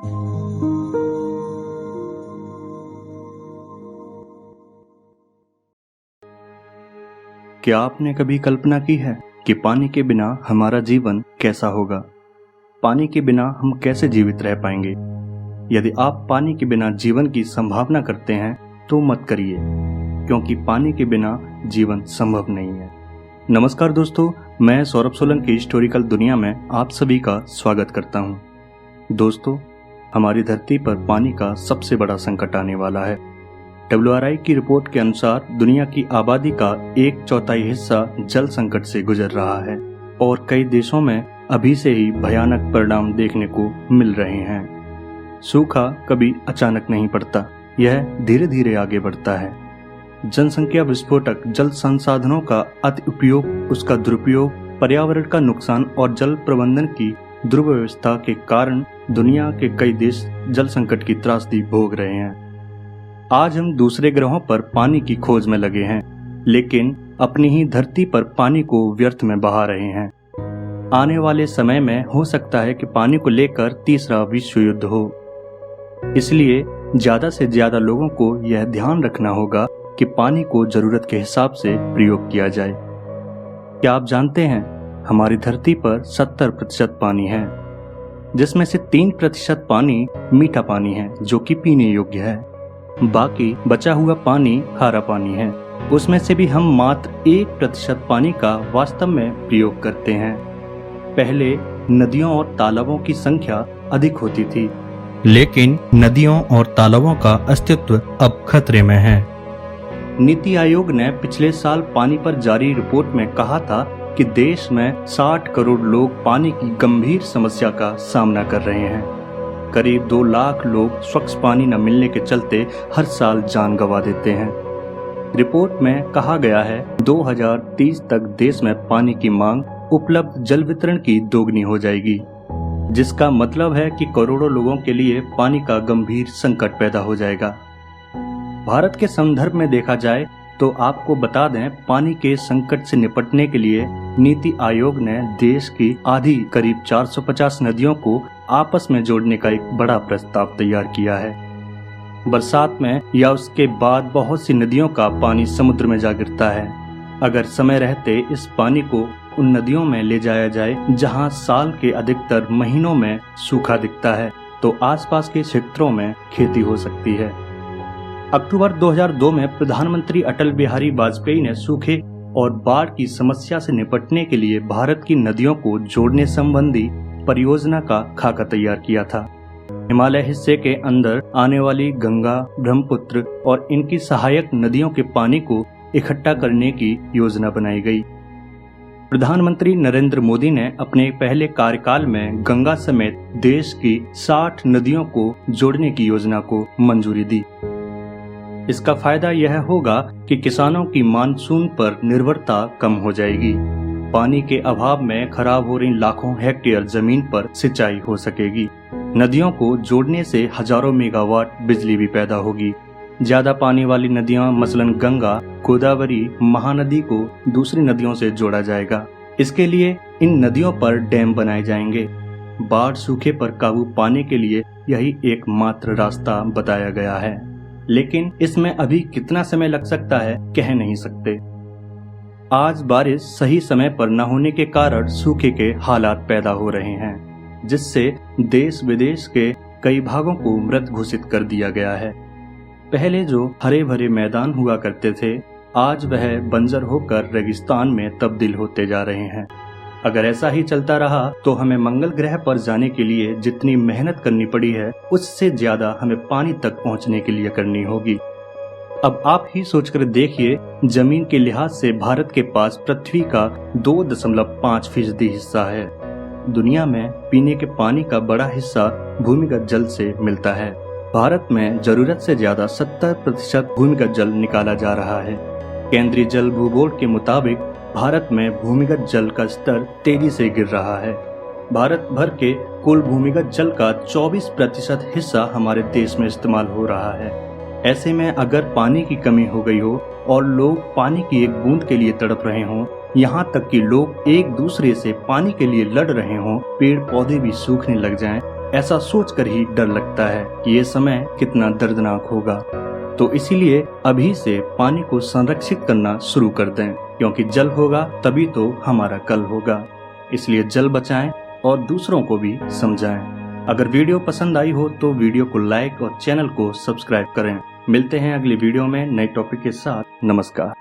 क्या आपने कभी कल्पना की है कि पानी के बिना हमारा जीवन कैसा होगा? पानी के बिना हम कैसे जीवित रह पाएंगे? यदि आप पानी के बिना जीवन की संभावना करते हैं तो मत करिए, क्योंकि पानी के बिना जीवन संभव नहीं है। नमस्कार दोस्तों, मैं सौरभ सोलंकी हिस्टोरिकल दुनिया में आप सभी का स्वागत करता हूं। दोस्तों, हमारी धरती पर पानी का सबसे बड़ा संकट आने वाला है। WRI की रिपोर्ट के अनुसार दुनिया की आबादी का 1/4 हिस्सा जल संकट से गुजर रहा है और कई देशों में अभी से ही भयानक परिणाम देखने को मिल रहे हैं। सूखा कभी अचानक नहीं पड़ता, यह धीरे धीरे आगे बढ़ता है। जनसंख्या विस्फोटक, जल संसाधनों का अति उपयोग, उसका दुरुपयोग, पर्यावरण का नुकसान और जल प्रबंधन की दुर्व्यवस्था के कारण दुनिया के कई देश जल संकट की त्रासदी भोग रहे हैं। आज हम दूसरे ग्रहों पर पानी की खोज में लगे हैं, लेकिन अपनी ही धरती पर पानी को व्यर्थ में बहा रहे हैं। आने वाले समय में हो सकता है कि पानी को लेकर तीसरा विश्व युद्ध हो। इसलिए ज्यादा से ज्यादा लोगों को यह ध्यान रखना होगा कि पानी को जरूरत के हिसाब से प्रयोग किया जाए। क्या आप जानते हैं, हमारी धरती पर 70% पानी है, जिसमें से 3% पानी मीठा पानी है जो कि पीने योग्य है। बाकी बचा हुआ पानी खारा पानी है। उसमें से भी हम मात्र 1% पानी का वास्तव में प्रयोग करते हैं। पहले नदियों और तालाबों की संख्या अधिक होती थी, लेकिन नदियों और तालाबों का अस्तित्व अब खतरे में है। नीति आयोग ने पिछले साल पानी पर जारी रिपोर्ट में कहा था कि देश में 60 करोड़ लोग पानी की गंभीर समस्या का सामना कर रहे हैं। करीब 2 लाख लोग स्वच्छ पानी न मिलने के चलते हर साल जान गंवा देते हैं। रिपोर्ट में कहा गया है 2030 तक देश में पानी की मांग उपलब्ध जल वितरण की दोगुनी हो जाएगी, जिसका मतलब है कि करोड़ों लोगों के लिए पानी का गंभीर संकट पैदा हो जाएगा। भारत के संदर्भ में देखा जाए तो आपको बता दें, पानी के संकट से निपटने के लिए नीति आयोग ने देश की आधी करीब 450 नदियों को आपस में जोड़ने का एक बड़ा प्रस्ताव तैयार किया है। बरसात में या उसके बाद बहुत सी नदियों का पानी समुद्र में जा गिरता है। अगर समय रहते इस पानी को उन नदियों में ले जाया जाए जहां साल के अधिकतर महीनों में सूखा दिखता है, तो आसपास के क्षेत्रों में खेती हो सकती है। अक्टूबर 2002 में प्रधानमंत्री अटल बिहारी वाजपेयी ने सूखे और बाढ़ की समस्या से निपटने के लिए भारत की नदियों को जोड़ने संबंधी परियोजना का खाका तैयार किया था। हिमालय हिस्से के अंदर आने वाली गंगा, ब्रह्मपुत्र और इनकी सहायक नदियों के पानी को इकट्ठा करने की योजना बनाई गई। प्रधानमंत्री नरेंद्र मोदी ने अपने पहले कार्यकाल में गंगा समेत देश की 60 नदियों को जोड़ने की योजना को मंजूरी दी। इसका फायदा यह होगा कि किसानों की मानसून पर निर्भरता कम हो जाएगी। पानी के अभाव में खराब हो रही लाखों हेक्टेयर जमीन पर सिंचाई हो सकेगी। नदियों को जोड़ने से हजारों मेगावाट बिजली भी पैदा होगी। ज्यादा पानी वाली नदियां मसलन गंगा, गोदावरी, महानदी को दूसरी नदियों से जोड़ा जाएगा। इसके लिए इन नदियों पर डैम बनाए जाएंगे। बाढ़, सूखे पर काबू पाने के लिए यही एकमात्र रास्ता बताया गया है, लेकिन इसमें अभी कितना समय लग सकता है कह नहीं सकते। आज बारिश सही समय पर न होने के कारण सूखे के हालात पैदा हो रहे हैं, जिससे देश विदेश के कई भागों को मृत घोषित कर दिया गया है। पहले जो हरे भरे मैदान हुआ करते थे, आज वह बंजर होकर रेगिस्तान में तब्दील होते जा रहे हैं। अगर ऐसा ही चलता रहा तो हमें मंगल ग्रह पर जाने के लिए जितनी मेहनत करनी पड़ी है, उससे ज्यादा हमें पानी तक पहुंचने के लिए करनी होगी। अब आप ही सोचकर देखिए, जमीन के लिहाज से भारत के पास पृथ्वी का 2.5% हिस्सा है। दुनिया में पीने के पानी का बड़ा हिस्सा भूमिगत जल से मिलता है। भारत में जरूरत से ज्यादा 70% भूमिगत जल निकाला जा रहा है। केंद्रीय जल भूबोर्ड के मुताबिक भारत में भूमिगत जल का स्तर तेजी से गिर रहा है। भारत भर के कुल भूमिगत जल का 24% हिस्सा हमारे देश में इस्तेमाल हो रहा है। ऐसे में अगर पानी की कमी हो गई हो और लोग पानी की एक बूंद के लिए तड़प रहे हों, यहाँ तक कि लोग एक दूसरे से पानी के लिए लड़ रहे हों, पेड़ पौधे भी सूखने लग जाएं, ऐसा सोचकर ही डर लगता है कि ये समय कितना दर्दनाक होगा। तो इसीलिए अभी से पानी को संरक्षित करना शुरू कर दें, क्योंकि जल होगा तभी तो हमारा कल होगा। इसलिए जल बचाएं और दूसरों को भी समझाएं। अगर वीडियो पसंद आई हो तो वीडियो को लाइक और चैनल को सब्सक्राइब करें। मिलते हैं अगली वीडियो में नए टॉपिक के साथ। नमस्कार।